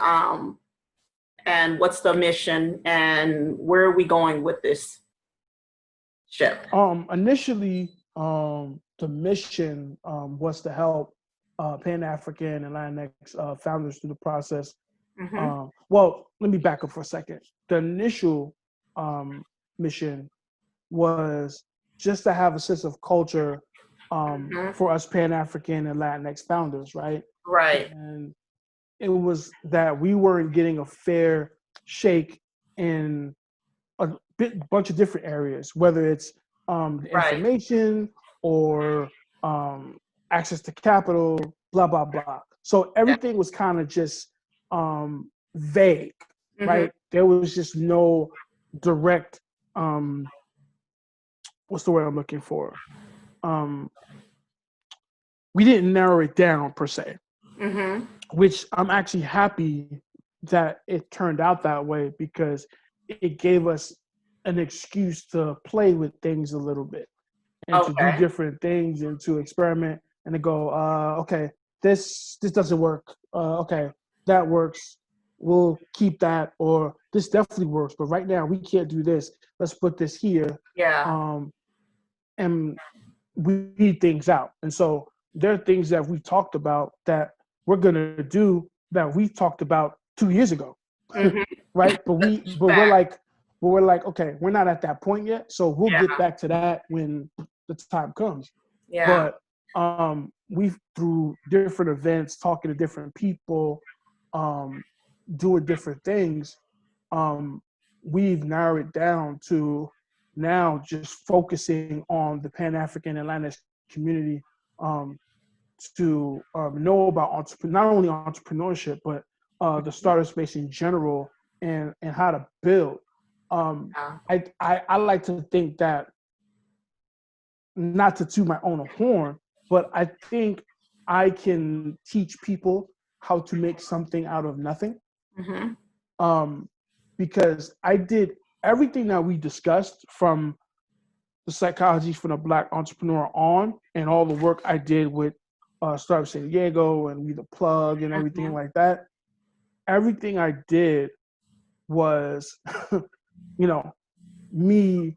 what's the mission, and where are we going with this ship? Initially, the mission was to help Pan-African and Latinx founders through the process. Mm-hmm. Well, let me back up for a second. The initial mission was just to have a sense of culture Mm-hmm. for us Pan-African and Latinx founders, right? Right. And it was that we weren't getting a fair shake in a bunch of different areas, whether it's the Right. information or access to capital, blah, blah, blah. So Yeah. everything was kind of just vague, Mm-hmm. right? There was just no direct, what's the word I'm looking for? We didn't narrow it down per se, Mm-hmm. which I'm actually happy that it turned out that way because it gave us an excuse to play with things a little bit and to do Okay. different things and to experiment and to go, okay, this doesn't work. Okay, that works. We'll keep that, or this definitely works, but right now we can't do this. Let's put this here, Yeah. and we weed things out. And so there are things that we talked about that we're gonna do that we talked about 2 years ago, Mm-hmm. right? But Fact. we're like, okay, we're not at that point yet, so we'll Yeah. get back to that when the time comes. Yeah. But we've through different events, talking to different people, doing different things, we've narrowed it down to now just focusing on the Pan-African and Latinx community to know about not only entrepreneurship, but the startup space in general and how to build. Yeah. I like to think that, not to toot my own horn, but I think I can teach people how to make something out of nothing. Mm-hmm. Because I did everything that we discussed from the psychology from the Black entrepreneur on, and all the work I did with Startup San Diego and We Tha Plug and everything Mm-hmm. like that. Everything I did was, me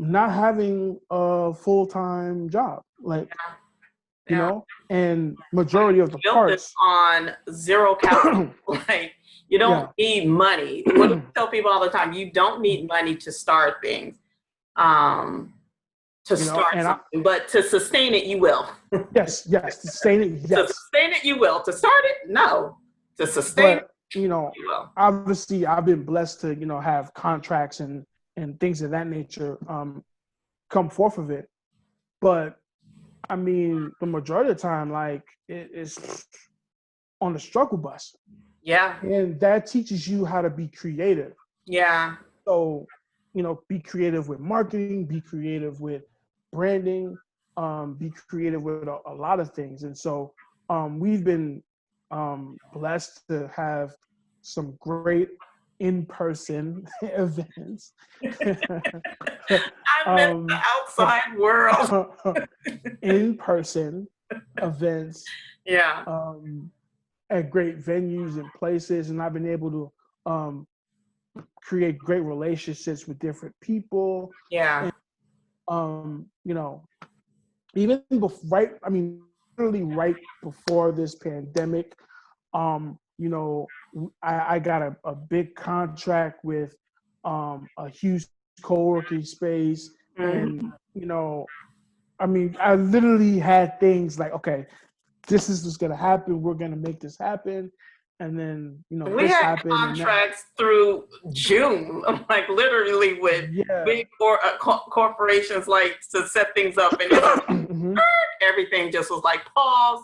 not having a full-time job, like, Yeah. and majority of the Built it parts. on zero capital. Like, you don't Yeah. need money. What do I tell people all the time? You don't need money to start things. To start And something, but to sustain it, you will. yes, to sustain it, To yes. sustain it, you will. To start it, no. To sustain it, But you will. obviously I've been blessed to, have contracts and things of that nature come forth of it. But I mean, the majority of the time, like, it is on the struggle bus. Yeah. And that teaches you how to be creative. Yeah. So, be creative with marketing, be creative with branding, be creative with a lot of things. And so we've been blessed to have some great in-person events. I miss the outside world. In-person events Yeah. at great venues and places. And I've been able to create great relationships with different people. Yeah. And, even literally right before this pandemic, I got a big contract with a huge co-working space. Mm-hmm. And, I literally had things like, okay, this is what's going to happen. We're going to make this happen. And then, We this had happened. contracts through June, like literally with big corporations, like to set things up, and Mm-hmm. everything just was like pause.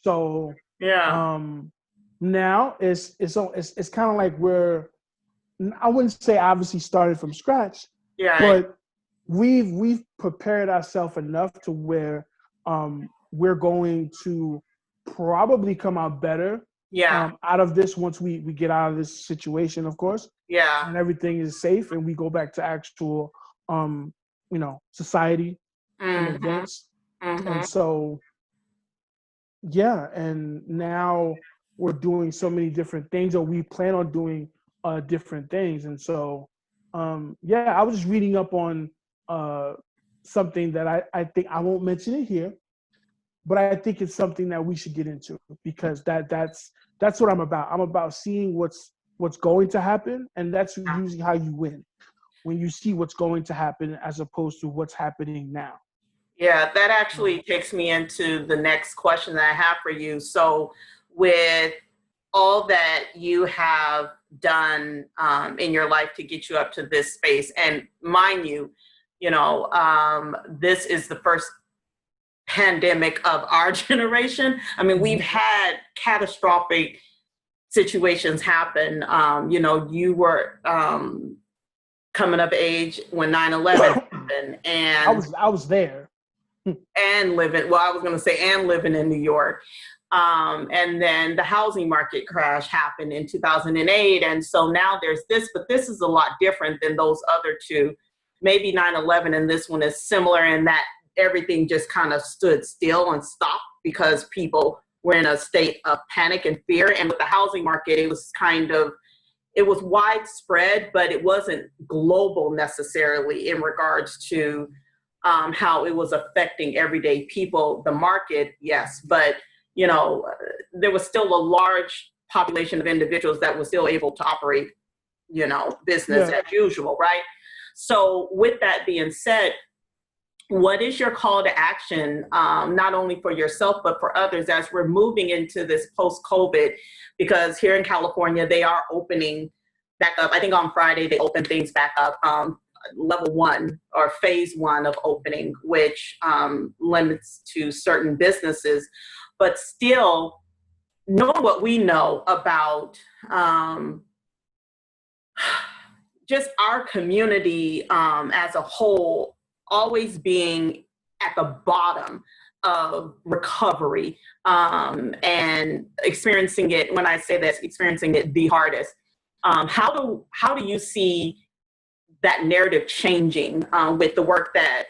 So yeah, now it's kind of like I wouldn't say obviously started from scratch, but we've prepared ourselves enough to where we're going to probably come out better out of this once we get out of this situation, of course. Yeah. And everything is safe and we go back to actual society and events. And so and now we're doing so many different things, or we plan on doing different things. And so I was just reading up on something that I think I won't mention it here, but I think it's something that we should get into because that's what I'm about. I'm about seeing what's going to happen, and that's usually how you win, when you see what's going to happen as opposed to what's happening now. Yeah, that actually takes me into the next question that I have for you. So with all that you have done in your life to get you up to this space, and mind you, this is the first pandemic of our generation. I mean, we've had catastrophic situations happen. You were coming of age when 9/11 happened, and I was there. And living in New York. And then the housing market crash happened in 2008. And so now there's this, but this is a lot different than those other two. Maybe 9/11 and this one is similar in that everything just kind of stood still and stopped because people were in a state of panic and fear. And with the housing market, it was widespread, but it wasn't global necessarily in regards to how it was affecting everyday people. The market, yes, but there was still a large population of individuals that were still able to operate, business as usual, right? So with that being said, what is your call to action, not only for yourself, but for others as we're moving into this post-COVID? Because here in California, they are opening back up. I think on Friday, they opened things back up. Level 1 or phase 1 of opening, which limits to certain businesses, but still knowing what we know about just our community as a whole, always being at the bottom of recovery and experiencing it. When I say this, experiencing it the hardest. How do you see that narrative changing with the work that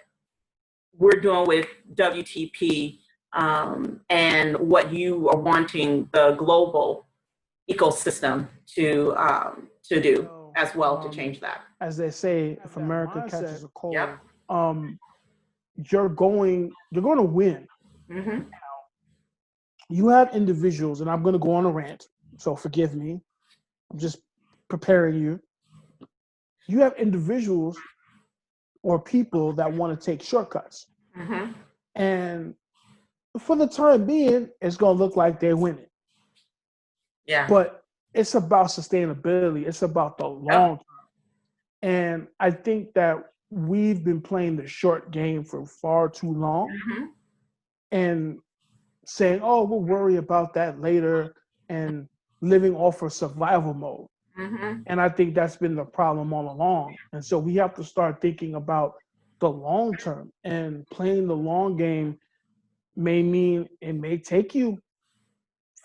we're doing with WTP and what you are wanting the global ecosystem to do as well to change that? As they say, if America catches a cold, yep. You're going to win. Mm-hmm. You have individuals, and I'm going to go on a rant, so forgive me. I'm just preparing you. You have individuals or people that want to take shortcuts. Mm-hmm. And for the time being, it's going to look like they're winning. Yeah. But it's about sustainability. It's about the long term. And I think that we've been playing the short game for far too long and saying, oh, we'll worry about that later and living off of survival mode. And I think that's been the problem all along. And so we have to start thinking about the long term, and playing the long game may mean it may take you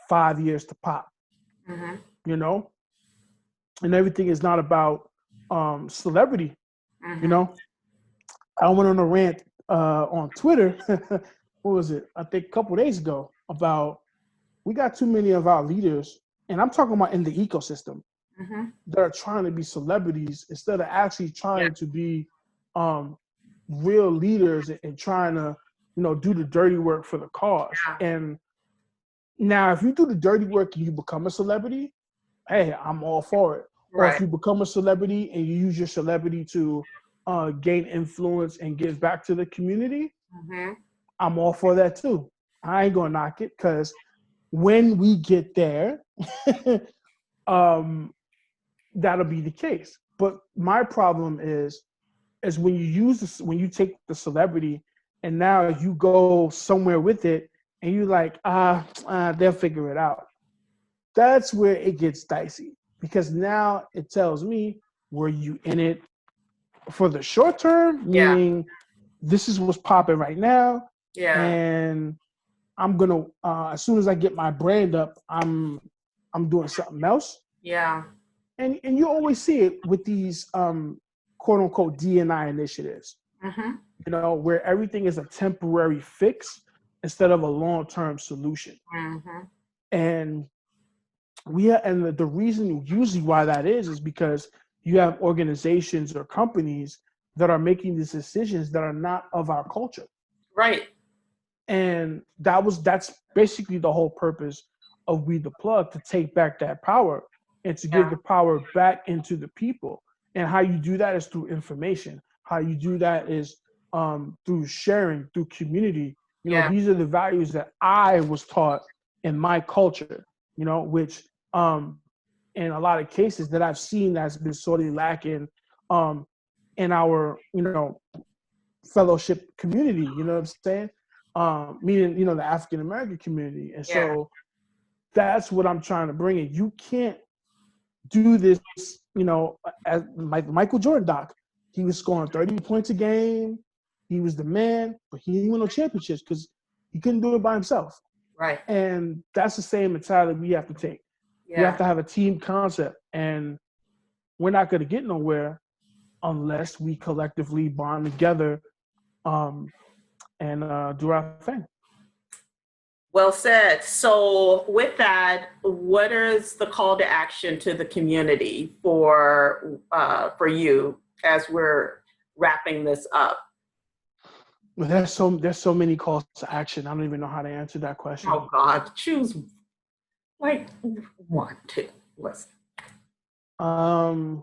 5 years to pop, and everything is not about celebrity. I went on a rant on Twitter. What was it? I think a couple of days ago about we got too many of our leaders, and I'm talking about in the ecosystem, that are trying to be celebrities instead of actually trying to be real leaders and trying to, do the dirty work for the cause. And now if you do the dirty work and you become a celebrity, hey, I'm all for it. Or if you become a celebrity and you use your celebrity to gain influence and give back to the community, I'm all for that too. I ain't gonna knock it, because when we get there, that'll be the case. But my problem is when you use this, when you take the celebrity and now you go somewhere with it and you like, they'll figure it out. That's where it gets dicey, because now it tells me, were you in it for the short term? Meaning this is what's popping right now. And I'm gonna, as soon as I get my brand up, I'm doing something else. And you always see it with these quote unquote D&I initiatives, where everything is a temporary fix instead of a long-term solution. And the reason usually why that is because you have organizations or companies that are making these decisions that are not of our culture. Right. And that's basically the whole purpose of We Tha Plug, to take back that power and to give the power back into the people. And how you do that is through information. How you do that is through sharing, through community. You know, these are the values that I was taught in my culture, you know, which in a lot of cases that I've seen that's been sorely lacking in our, you know, fellowship community, you know what I'm saying? Meaning, you know, the African American community. And so that's what I'm trying to bring in. You can't do this, you know, as like Michael Jordan, Doc. He was scoring 30 points a game. He was the man, but he didn't win no championships because he couldn't do it by himself. Right. And that's the same mentality we have to take. We have to have a team concept, and we're not going to get nowhere unless we collectively bond together and do our thing. Well said. So with that, what is the call to action to the community for you as we're wrapping this up? Well, there's so many calls to action. I don't even know how to answer that question. Oh God, choose like one, two. Listen. I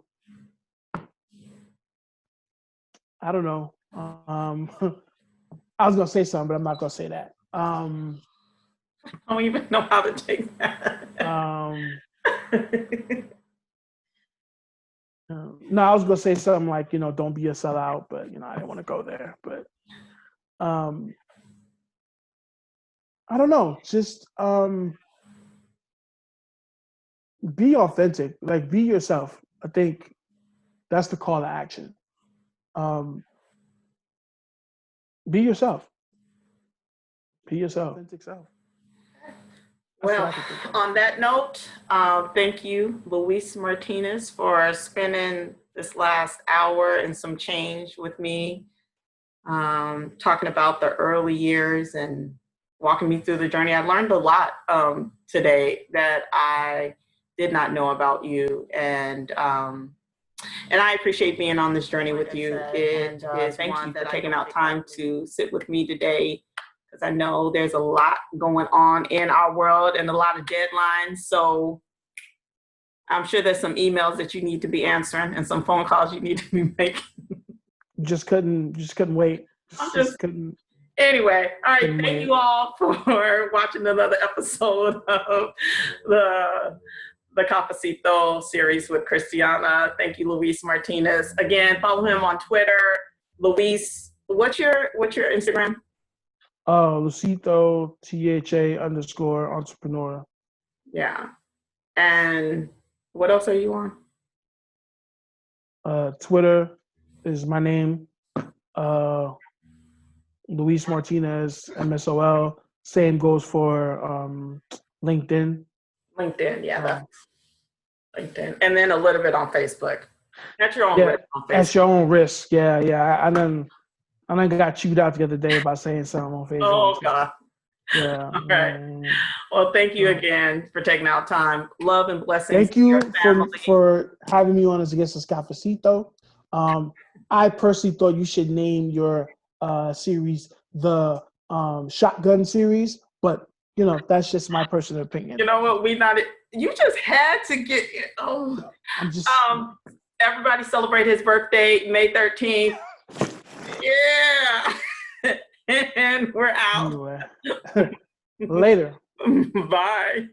don't know. I was gonna say something, but I'm not gonna say that. I don't even know how to take that. No, I was gonna say something like, you know, don't be a sellout, but you know, I didn't want to go there. But I don't know. Just be authentic. Like, be yourself. I think that's the call to action. Be yourself. Be yourself. Authentic self. Well, on that note, thank you, Luis Martinez, for spending this last hour and some change with me, talking about the early years and walking me through the journey. I learned a lot today that I did not know about you, and I appreciate being on this journey with you. Thank you for taking out time to sit with me today, because I know there's a lot going on in our world and a lot of deadlines. So I'm sure there's some emails that you need to be answering and some phone calls you need to be making. Just couldn't wait. Just couldn't. Anyway, all right. Thank you all for watching another episode of the Cafecito series with Christiana. Thank you, Luis Martinez. Again, follow him on Twitter. Luis, what's your Instagram? Lucito, THA_entrepreneurial. Yeah. And what else are you on? Twitter is my name. Luis Martinez, MSOL. Same goes for LinkedIn. LinkedIn, yeah, that's LinkedIn. And then a little bit on Facebook. At your own risk on Facebook. At your own risk, yeah. I done got chewed out the other day by saying something on Facebook. Oh, God. Yeah. All right. Well, thank you again for taking out time. Love and blessings. Thank you for having me on as a guest of Cafecito. I personally thought you should name your series the Shotgun series, but you know, that's just my personal opinion. You know what? You just had to get it. Oh, I'm just. Everybody celebrate his birthday, May 13th. Yeah. And we're out. Anyway. Later. Bye.